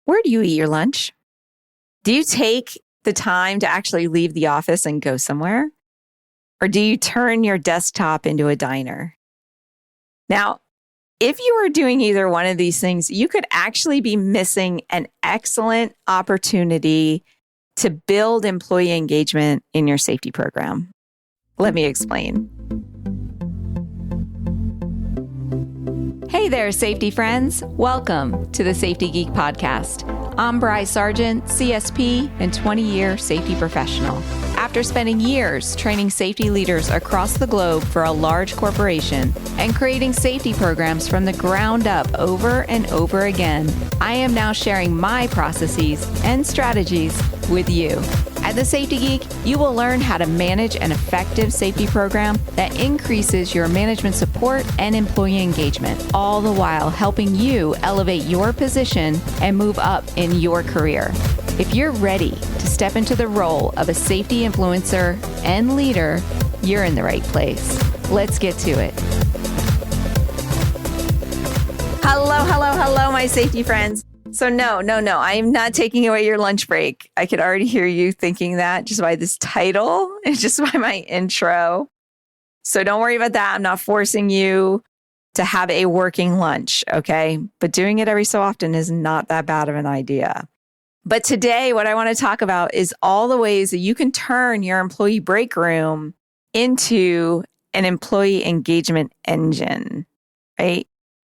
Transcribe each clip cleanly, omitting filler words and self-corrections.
Where do you eat your lunch? Do you take the time to actually leave the office and go somewhere? Or do you turn your desktop into a diner? Now, if you are doing either one of these things, you could actually be missing an excellent opportunity to build employee engagement in your safety program. Let me explain. Hey there, safety friends. Welcome to the Safety Geek podcast. I'm Bri Sargent, CSP and 20-year safety professional. After spending years training safety leaders across the globe for a large corporation and creating safety programs from the ground up over and over again, I am now sharing my processes and strategies with you. At the Safety Geek, you will learn how to manage an effective safety program that increases your management support and employee engagement, all the while helping you elevate your position and move up in your career. If you're ready to step into the role of a safety influencer and leader, you're in the right place. Let's get to it. Hello, my safety friends. So no, I am not taking away your lunch break. I could already hear you thinking that just by this title and just by my intro. So don't worry about that. I'm not forcing you to have a working lunch, okay? But doing it every so often is not that bad of an idea. But today, what I want to talk about is all the ways that you can turn your employee break room into an employee engagement engine, right?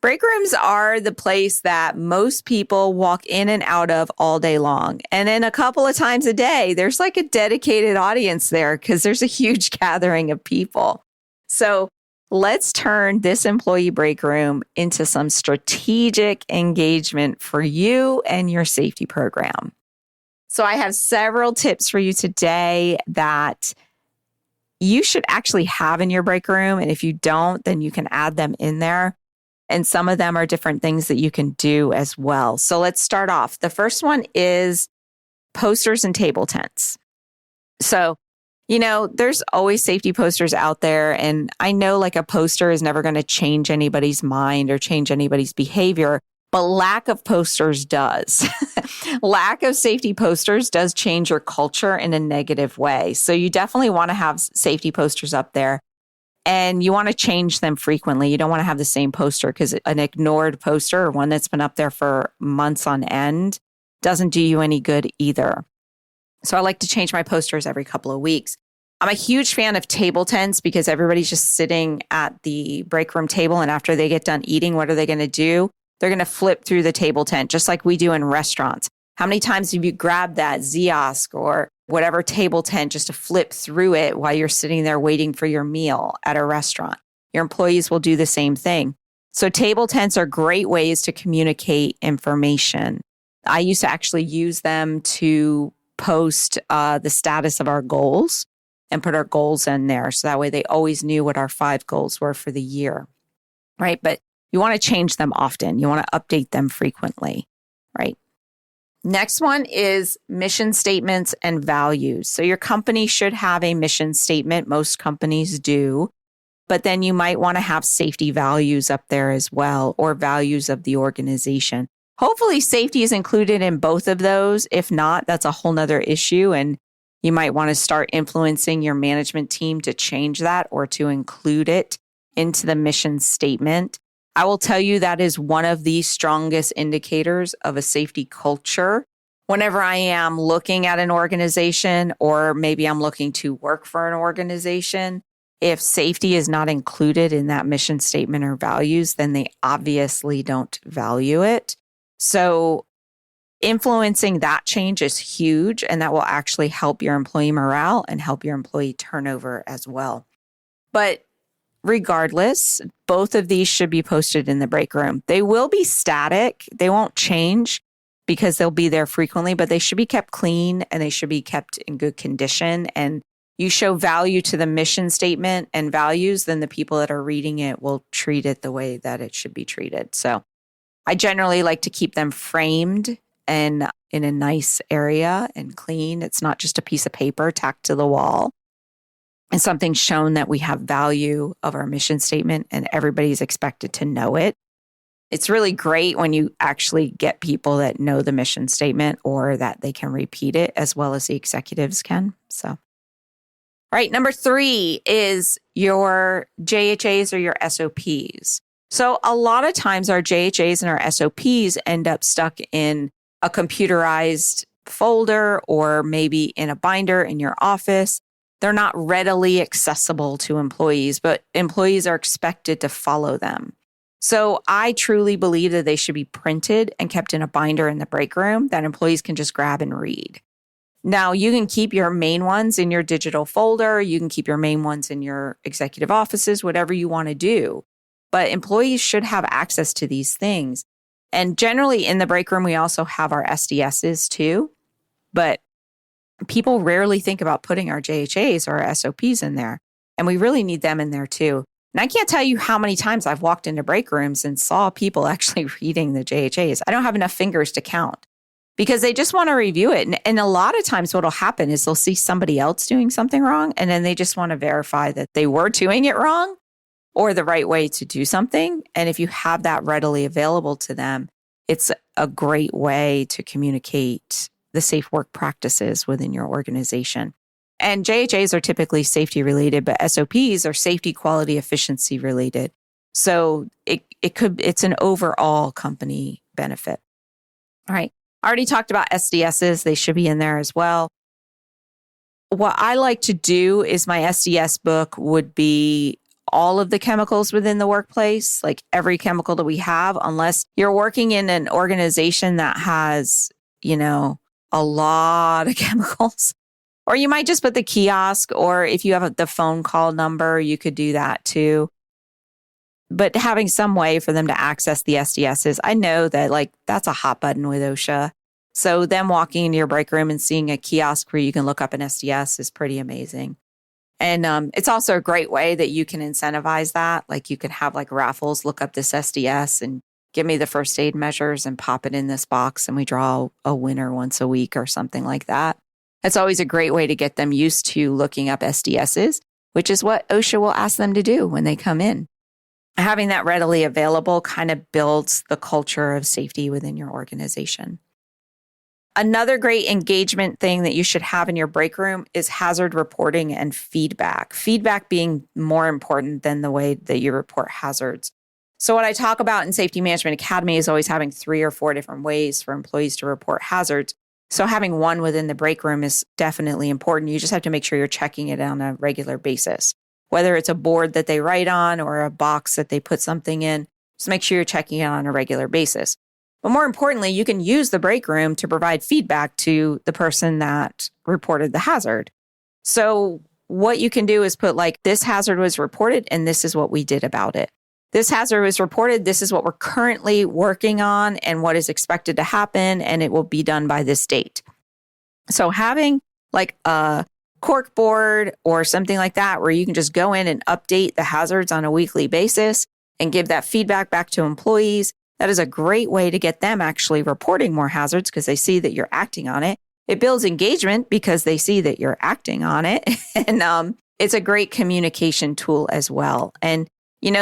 Break rooms are the place that most people walk in and out of all day long. And then a couple of times a day, there's like a dedicated audience there because there's a huge gathering of people. So let's turn this employee break room into some strategic engagement for you and your safety program. So I have several tips for you today that you should actually have in your break room. And if you don't, then you can add them in there. And some of them are different things that you can do as well. So let's start off. The first one is posters and table tents. So, there's always safety posters out there. And I know like a poster is never going to change anybody's mind or change anybody's behavior, but lack of posters does. Lack of safety posters does change your culture in a negative way. So you definitely want to have safety posters up there. And you want to change them frequently. You don't want to have the same poster because an ignored poster or one that's been up there for months on end doesn't do you any good either. So I like to change my posters every couple of weeks. I'm a huge fan of table tents because everybody's just sitting at the break room table. And after they get done eating, what are they going to do? They're going to flip through the table tent, just like we do in restaurants. How many times have you grabbed that Ziosk or whatever table tent just to flip through it while you're sitting there waiting for your meal at a restaurant? Your employees will do the same thing. So table tents are great ways to communicate information. I used to actually use them to post the status of our goals and put our goals in there. So that way they always knew what our 5 goals were for the year, right? But you want to change them often. You want to update them frequently, right? Next one is mission statements and values. So your company should have a mission statement. Most companies do. But then you might want to have safety values up there as well, or values of the organization. Hopefully safety is included in both of those. If not, that's a whole nother issue. And you might want to start influencing your management team to change that or to include it into the mission statement. I will tell you that is one of the strongest indicators of a safety culture. Whenever I am looking at an organization, or maybe I'm looking to work for an organization, if safety is not included in that mission statement or values, then they obviously don't value it. So influencing that change is huge, and that will actually help your employee morale and help your employee turnover as well. But regardless, both of these should be posted in the break room. They will be static. They won't change because they'll be there frequently, but they should be kept clean and they should be kept in good condition. And you show value to the mission statement and values, then the people that are reading it will treat it the way that it should be treated. So I generally like to keep them framed and in a nice area and clean. It's not just a piece of paper tacked to the wall. And something shown that we have value of our mission statement and everybody's expected to know it. It's really great when you actually get people that know the mission statement or that they can repeat it as well as the executives can. So, all right. Number 3 is your JHAs or your SOPs. So a lot of times our JHAs and our SOPs end up stuck in a computerized folder or maybe in a binder in your office. They're not readily accessible to employees, but employees are expected to follow them. So I truly believe that they should be printed and kept in a binder in the break room that employees can just grab and read. Now, you can keep your main ones in your digital folder. You can keep your main ones in your executive offices, whatever you want to do. But employees should have access to these things. And generally in the break room, we also have our SDSs too. But people rarely think about putting our JHAs or our SOPs in there. And we really need them in there too. And I can't tell you how many times I've walked into break rooms and saw people actually reading the JHAs. I don't have enough fingers to count because they just want to review it. And a lot of times what will happen is they'll see somebody else doing something wrong, and then they just want to verify that they were doing it wrong or the right way to do something. And if you have that readily available to them, it's a great way to communicate the safe work practices within your organization. And JHAs are typically safety related, but SOPs are safety, quality, efficiency related. So it's an overall company benefit. All right. I already talked about SDSs. They should be in there as well. What I like to do is my SDS book would be all of the chemicals within the workplace, like every chemical that we have, unless you're working in an organization that has, a lot of chemicals. Or you might just put the kiosk, or if you have the phone call number, you could do that too. But having some way for them to access the SDSs, I know that that's a hot button with OSHA. So them walking into your break room and seeing a kiosk where you can look up an SDS is pretty amazing. And it's also a great way that you can incentivize that. Like you can have raffles, look up this SDS and give me the first aid measures and pop it in this box, and we draw a winner once a week or something like that. It's always a great way to get them used to looking up SDSs, which is what OSHA will ask them to do when they come in. Having that readily available kind of builds the culture of safety within your organization. Another great engagement thing that you should have in your break room is hazard reporting and feedback. Feedback being more important than the way that you report hazards. So what I talk about in Safety Management Academy is always having 3 or 4 different ways for employees to report hazards. So having one within the break room is definitely important. You just have to make sure you're checking it on a regular basis. Whether it's a board that they write on or a box that they put something in, just make sure you're checking it on a regular basis. But more importantly, you can use the break room to provide feedback to the person that reported the hazard. So what you can do is put this hazard was reported and this is what we did about it. This hazard was reported. This is what we're currently working on and what is expected to happen, and it will be done by this date. So having a cork board or something like that where you can just go in and update the hazards on a weekly basis and give that feedback back to employees, that is a great way to get them actually reporting more hazards because they see that you're acting on it. It builds engagement because they see that you're acting on it. And it's a great communication tool as well. And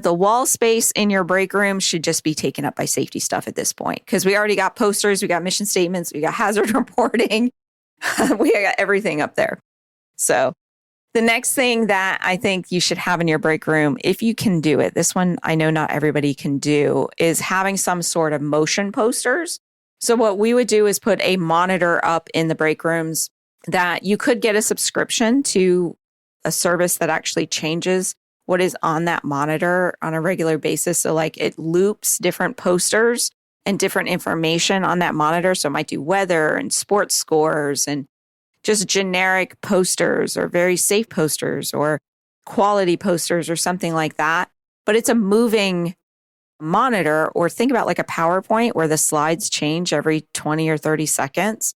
the wall space in your break room should just be taken up by safety stuff at this point because we already got posters, we got mission statements, we got hazard reporting, we got everything up there. So the next thing that I think you should have in your break room, if you can do it, this one I know not everybody can do, is having some sort of motion posters. So what we would do is put a monitor up in the break rooms that you could get a subscription to a service that actually changes what is on that monitor on a regular basis. So it loops different posters and different information on that monitor. So it might do weather and sports scores and just generic posters or very safe posters or quality posters or something like that. But it's a moving monitor, or think about a PowerPoint where the slides change every 20 or 30 seconds.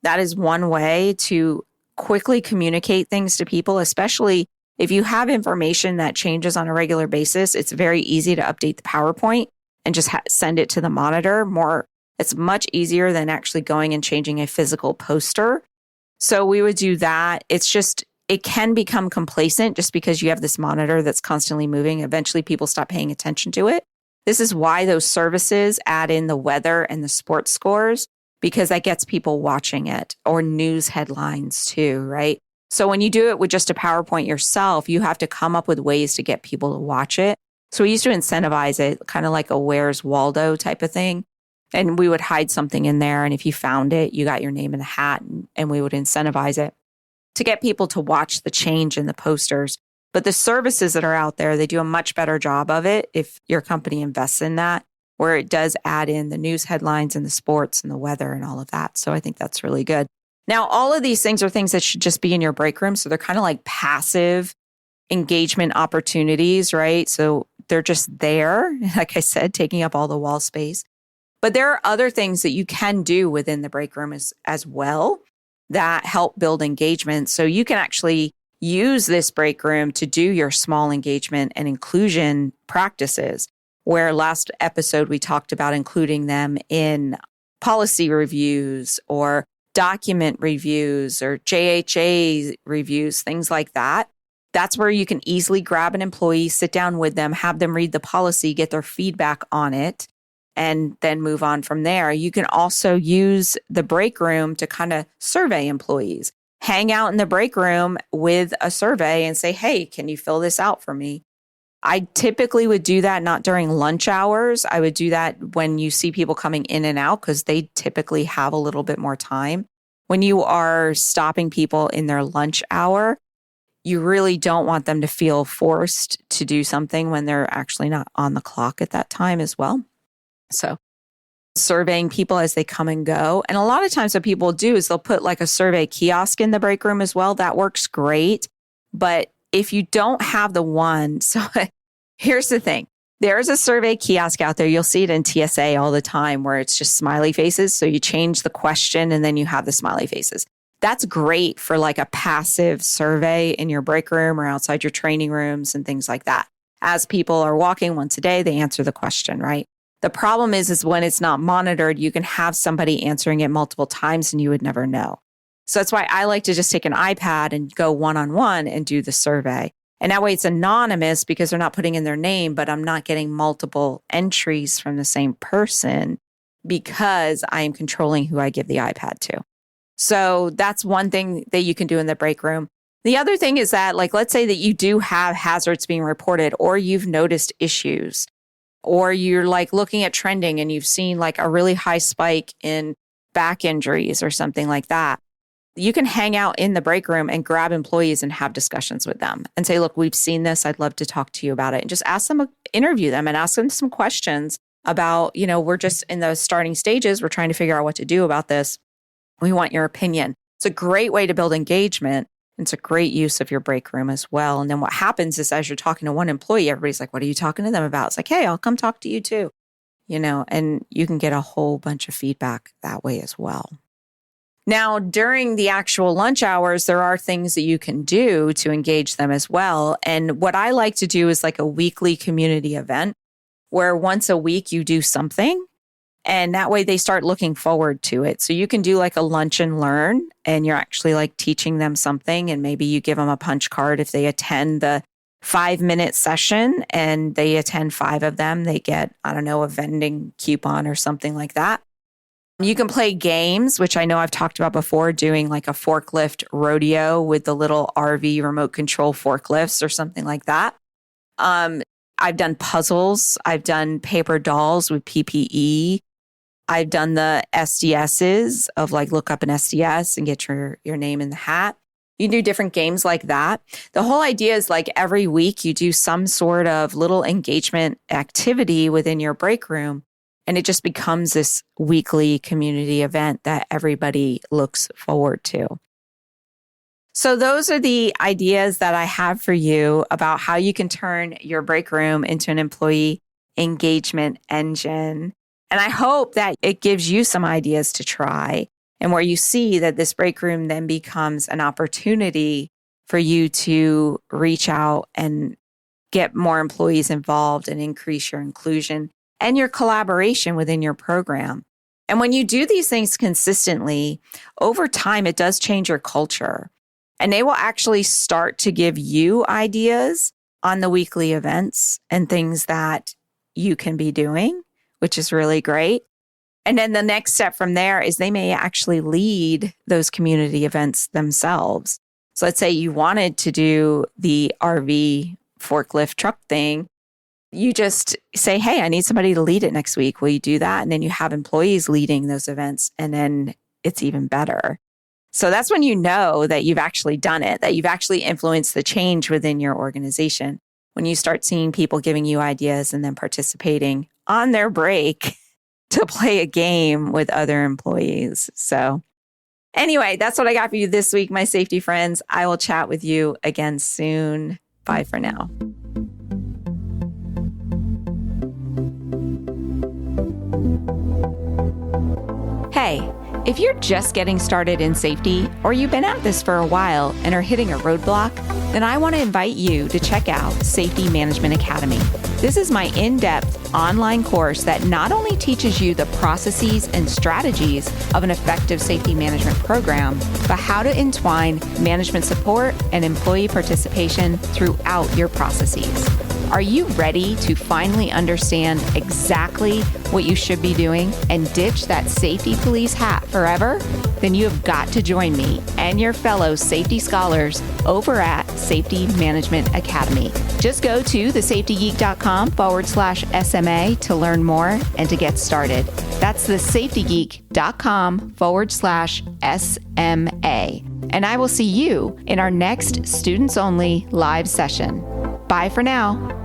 That is one way to quickly communicate things to people, especially if you have information that changes on a regular basis. It's very easy to update the PowerPoint and just send it to the monitor. It's much easier than actually going and changing a physical poster. So we would do that. It can become complacent just because you have this monitor that's constantly moving. Eventually people stop paying attention to it. This is why those services add in the weather and the sports scores, because that gets people watching it, or news headlines too, right? So when you do it with just a PowerPoint yourself, you have to come up with ways to get people to watch it. So we used to incentivize it, kind of like a Where's Waldo type of thing. And we would hide something in there. And if you found it, you got your name in the hat, and we would incentivize it to get people to watch the change in the posters. But the services that are out there, they do a much better job of it if your company invests in that, where it does add in the news headlines and the sports and the weather and all of that. So I think that's really good. Now, all of these things are things that should just be in your break room. So they're kind of like passive engagement opportunities, right? So they're just there, like I said, taking up all the wall space. But there are other things that you can do within the break room as well that help build engagement. So you can actually use this break room to do your small engagement and inclusion practices, where last episode we talked about including them in policy reviews or document reviews or JHA reviews, things like that. That's where you can easily grab an employee, sit down with them, have them read the policy, get their feedback on it, and then move on from there. You can also use the break room to kind of survey employees. Hang out in the break room with a survey and say, hey, can you fill this out for me? I typically would do that not during lunch hours. I would do that when you see people coming in and out, because they typically have a little bit more time. When you are stopping people in their lunch hour, you really don't want them to feel forced to do something when they're actually not on the clock at that time as well. So surveying people as they come and go. And a lot of times what people do is they'll put like a survey kiosk in the break room as well. That works great. But if you don't have the one, so here's the thing. There's a survey kiosk out there. You'll see it in TSA all the time where it's just smiley faces. So you change the question and then you have the smiley faces. That's great for like a passive survey in your break room or outside your training rooms and things like that. As people are walking once a day, they answer the question, right? The problem is when it's not monitored, you can have somebody answering it multiple times and you would never know. So that's why I like to just take an iPad and go one-on-one and do the survey. And that way it's anonymous because they're not putting in their name, but I'm not getting multiple entries from the same person because I am controlling who I give the iPad to. So that's one thing that you can do in the break room. The other thing is that, like, let's say that you do have hazards being reported, or you've noticed issues, or you're like looking at trending and you've seen like a really high spike in back injuries or something like that. You can hang out in the break room and grab employees and have discussions with them and say, look, we've seen this. I'd love to talk to you about it. And just ask them, interview them and ask them some questions about, we're just in the starting stages. We're trying to figure out what to do about this. We want your opinion. It's a great way to build engagement. It's a great use of your break room as well. And then what happens is as you're talking to one employee, everybody's like, what are you talking to them about? It's like, hey, I'll come talk to you too, and you can get a whole bunch of feedback that way as well. Now, during the actual lunch hours, there are things that you can do to engage them as well. And what I like to do is like a weekly community event where once a week you do something. And that way they start looking forward to it. So you can do like a lunch and learn, and you're actually like teaching them something. And maybe you give them a punch card if they attend the 5-minute session and they attend 5 of them, they get, a vending coupon or something like that. You can play games, which I know I've talked about before, doing like a forklift rodeo with the little RV remote control forklifts or something like that. I've done puzzles. I've done paper dolls with PPE. I've done the SDSs of like look up an SDS and get your name in the hat. You can do different games like that. The whole idea is like every week you do some sort of little engagement activity within your break room. And it just becomes this weekly community event that everybody looks forward to. So those are the ideas that I have for you about how you can turn your break room into an employee engagement engine. And I hope that it gives you some ideas to try, and where you see that this break room then becomes an opportunity for you to reach out and get more employees involved and increase your inclusion and your collaboration within your program. And when you do these things consistently, over time, it does change your culture. And they will actually start to give you ideas on the weekly events and things that you can be doing, which is really great. And then the next step from there is they may actually lead those community events themselves. So let's say you wanted to do the RV forklift truck thing. You just say, hey, I need somebody to lead it next week. Will you do that? And then you have employees leading those events, and then it's even better. So that's when you know that you've actually done it, that you've actually influenced the change within your organization. When you start seeing people giving you ideas and then participating on their break to play a game with other employees. So anyway, that's what I got for you this week, my safety friends. I will chat with you again soon. Bye for now. Hey, if you're just getting started in safety, or you've been at this for a while and are hitting a roadblock, then I want to invite you to check out Safety Management Academy. This is my in-depth online course that not only teaches you the processes and strategies of an effective safety management program, but how to entwine management support and employee participation throughout your processes. Are you ready to finally understand exactly what you should be doing and ditch that safety police hat forever? Then you have got to join me and your fellow safety scholars over at Safety Management Academy. Just go to thesafetygeek.com/SMA to learn more and to get started. That's thesafetygeek.com/SMA. And I will see you in our next students only live session. Bye for now.